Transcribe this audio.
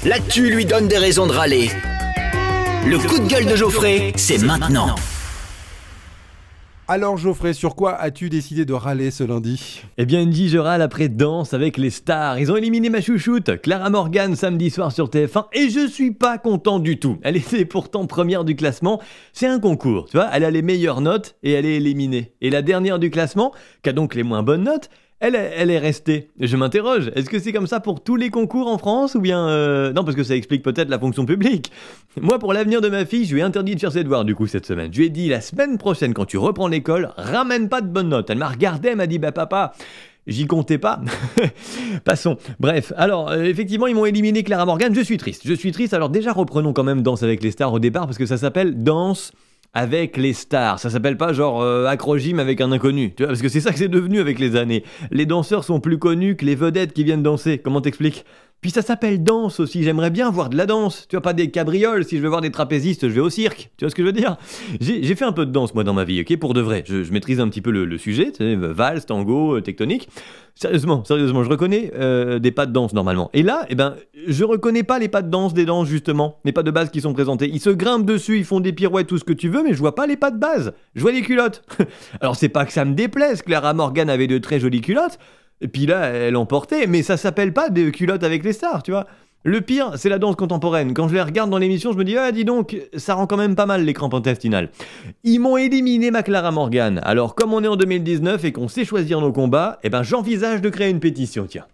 L'actu lui donne des raisons de râler. Le coup de gueule de Geoffrey, c'est maintenant. Alors Geoffrey, sur quoi as-tu décidé de râler ce lundi? Eh bien Andy, je râle après Danse avec les stars. Ils ont éliminé ma chouchoute, Clara Morgan, samedi soir sur TF1, et je suis pas content du tout. Elle était pourtant première du classement. C'est un concours, tu vois, elle a les meilleures notes et elle est éliminée. Et la dernière du classement, qui a donc les moins bonnes notes, elle est restée. Je m'interroge, est-ce que c'est comme ça pour tous les concours en France ou bien... Non, parce que ça explique peut-être la fonction publique. Moi, pour l'avenir de ma fille, je lui ai interdit de faire ses devoirs du coup cette semaine. Je lui ai dit, la semaine prochaine, quand tu reprends l'école, ramène pas de bonnes notes. Elle m'a regardé, elle m'a dit, bah papa... J'y comptais pas. Passons. Bref, alors, effectivement, ils m'ont éliminé Clara Morgan. Je suis triste. Alors déjà, reprenons quand même Danse avec les stars au départ, parce que ça s'appelle Danse avec les stars. Ça s'appelle pas genre acrogym avec un inconnu. Tu vois, parce que c'est ça que c'est devenu avec les années. Les danseurs sont plus connus que les vedettes qui viennent danser. Comment t'expliques ? Puis ça s'appelle danse aussi, j'aimerais bien voir de la danse. Tu vois, pas des cabrioles, si je veux voir des trapézistes, je vais au cirque. Tu vois ce que je veux dire ? J'ai fait un peu de danse, moi, dans ma vie, ok ? Pour de vrai. Je maîtrise un petit peu le sujet, tu sais, valse, tango, tectonique. Sérieusement, je reconnais des pas de danse, normalement. Et là, eh ben, je reconnais pas les pas de danse des danses, justement. Les pas de base qui sont présentés. Ils se grimpent dessus, ils font des pirouettes, tout ce que tu veux, mais je vois pas les pas de base. Je vois les culottes. Alors, c'est pas que ça me déplaise, Clara Morgan avait de très jolies culottes. Et puis là, elle en portait, mais ça s'appelle pas des culottes avec les stars, tu vois. Le pire, c'est la danse contemporaine. Quand je les regarde dans l'émission, je me dis, ah, dis donc, ça rend quand même pas mal les crampes intestinales. Ils m'ont éliminé ma Clara Morgan. Alors, comme on est en 2019 et qu'on sait choisir nos combats, eh ben, j'envisage de créer une pétition, tiens.